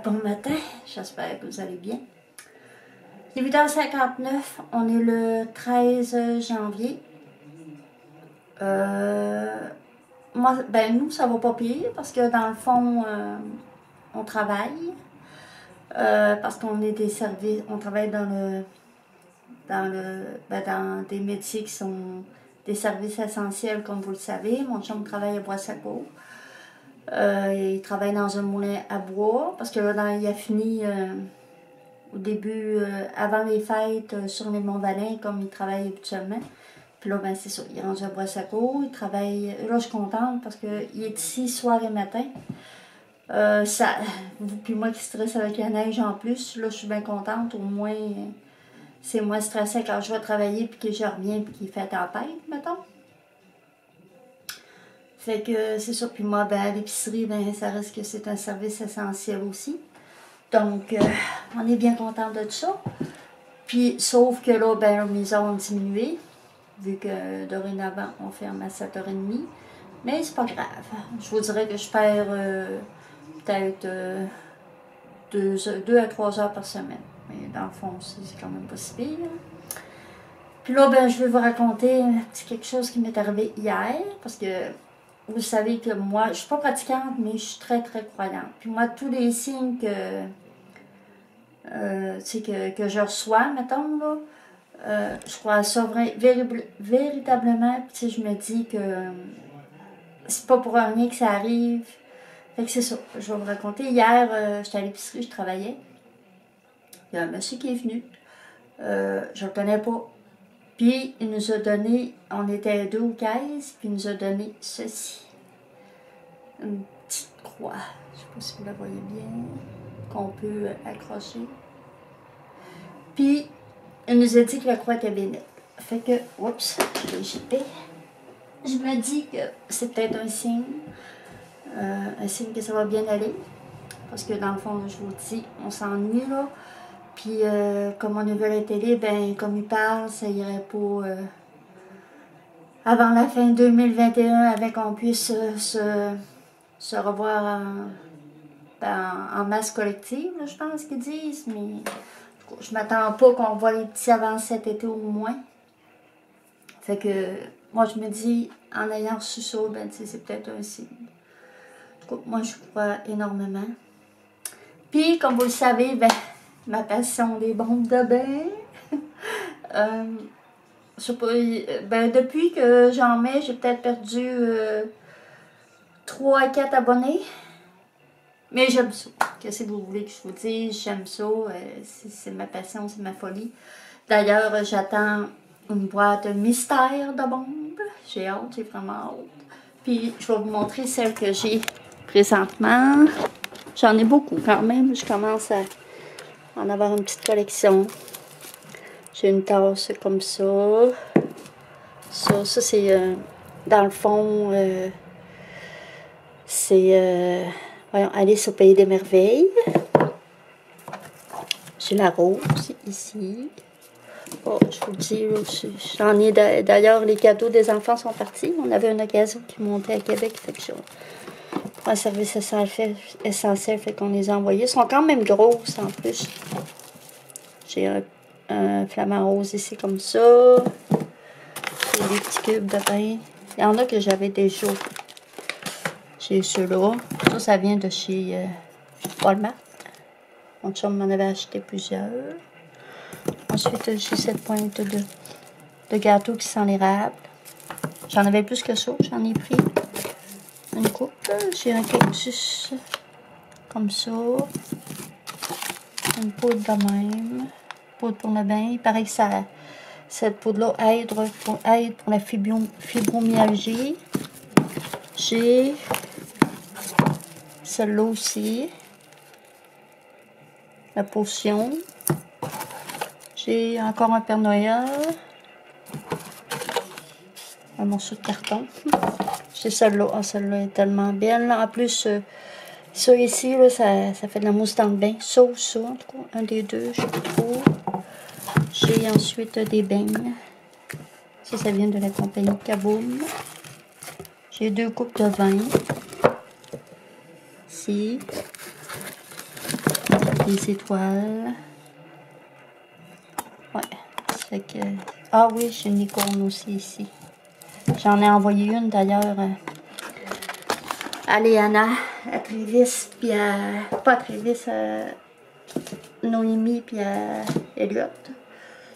Bon matin, j'espère que vous allez bien. Il est 8h59, on est le 13 janvier. Nous, ça va pas pire parce que dans le fond, on travaille. Parce qu'on est des services, on travaille dans des métiers qui sont des services essentiels, comme vous le savez. Mon chum travaille à Bois-Saco. Il travaille dans un moulin à bois parce que là, il a fini au début, avant les fêtes, sur les Monts-Valin, comme il travaille habituellement. Puis là, c'est ça, il est rendu à Bois-Saco, il travaille. Là, je suis contente parce qu'il est ici soir et matin. Puis moi qui stresse avec la neige en plus, là, je suis bien contente. Au moins, c'est moins stressant quand je vais travailler puis que je reviens puis qu'il fait tempête, mettons. Fait que c'est ça. Puis moi, à l'épicerie, ça reste que c'est un service essentiel aussi. Donc, on est bien content de ça. Puis, sauf que là, mes heures ont diminué, vu que dorénavant, on ferme à 7h30. Mais c'est pas grave. Je vous dirais que je perds peut-être 2 à 3 heures par semaine. Mais dans le fond, c'est quand même pas si pire. Puis là, je vais vous raconter quelque chose qui m'est arrivé hier, parce que vous savez que moi, je suis pas pratiquante, mais je suis très, très croyante. Puis moi, tous les signes que je reçois, mettons, là, je crois à ça véritablement. Puis je me dis que c'est pas pour rien que ça arrive. Fait que c'est ça, je vais vous raconter. Hier, j'étais à l'épicerie, je travaillais. Il y a un monsieur qui est venu. Je le connais pas. Puis, il nous a donné, on était 2 aux caisses, puis il nous a donné ceci. Une petite croix. Je sais pas si vous la voyez bien. Qu'on peut accrocher. Puis, il nous a dit que la croix était bénite. Fait que, oups, je l'ai jeté. Je me dis que c'est peut-être un signe que ça va bien aller. Parce que dans le fond, je vous dis, on s'ennuie là. Puis, comme on a vu à la télé, comme il parle, ça irait pas avant la fin 2021 avec qu'on puisse se revoir en masse collective, là, je pense qu'ils disent. Mais je m'attends pas qu'on voit les petits avant cet été au moins. Fait que, moi, je me dis, en ayant reçu ça, c'est peut-être un signe. Moi, je crois énormément. Puis, comme vous le savez, ma passion des bombes de bain. Je sais pas, depuis que j'en mets, j'ai peut-être perdu 3 à 4 abonnés. Mais j'aime ça. Qu'est-ce que vous voulez que je vous dise? J'aime ça. C'est ma passion, c'est ma folie. D'ailleurs, j'attends une boîte mystère de bombes. J'ai hâte, j'ai vraiment hâte. Puis, je vais vous montrer celle que j'ai présentement. J'en ai beaucoup quand même. Je commence à en avoir une petite collection. J'ai une tasse comme ça. Ça c'est dans le fond, c'est voyons, Alice au pays des merveilles. J'ai la rose ici. Oh, je vous le dis, j'en ai d'ailleurs, les cadeaux des enfants sont partis. On avait une occasion qui montait à Québec, fait que pour un service essentiel, fait qu'on les a envoyés. Ils sont quand même grosses en plus. J'ai un flamant rose ici comme ça. J'ai des petits cubes de pain. Il y en a que j'avais déjà. J'ai ceux-là. Ça vient de chez Walmart. Mon chum m'en avait acheté plusieurs. Ensuite, j'ai cette pointe de gâteau qui sent l'érable. J'en avais plus que ça. J'en ai pris une coupe. J'ai un cactus comme ça. Une poudre de même. Poudre pour le bain. Il paraît que cette poudre-là aide pour la fibromyalgie. J'ai celle-là aussi. La potion. J'ai encore un Père Noël. Un morceau de carton. J'ai celle-là. Ah, celle-là est tellement belle. En plus, ça ici, là, ça fait de la mousse dans le bain. Ça ou ça, en tout cas. Un des deux, je sais pas trop. J'ai ensuite des beignes. Ça vient de la compagnie Kaboom. J'ai 2 coupes de vin. Ici. des étoiles. Ouais. Fait que... Ah oui, j'ai une icône aussi ici. J'en ai envoyé une d'ailleurs à Léana, à Trévis, puis à... Pas à Trévis, à Noémie, puis à Elliot.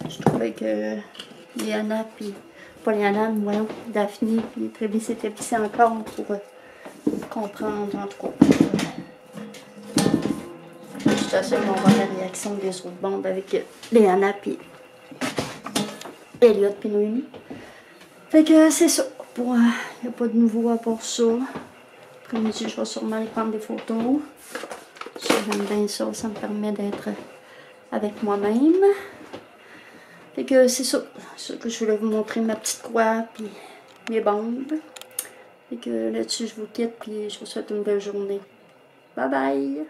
Je trouvais que Léana, puis... Pas Léana, mais voyons, Daphné, puis Trévis étaient petits encore pour comprendre, en tout cas. Je suis sûre qu'on va voir la réaction des autres bandes avec Léana, puis Elliot, puis Noémie. Fait que c'est ça. Il n'y a pas de nouveau à part ça. Après-midi, je vais sûrement aller prendre des photos. Ça, j'aime bien ça. Ça me permet d'être avec moi-même. Fait que c'est ça. C'est ça que je voulais vous montrer, ma petite croix, puis mes bandes. Fait que là-dessus, je vous quitte, puis je vous souhaite une belle journée. Bye bye!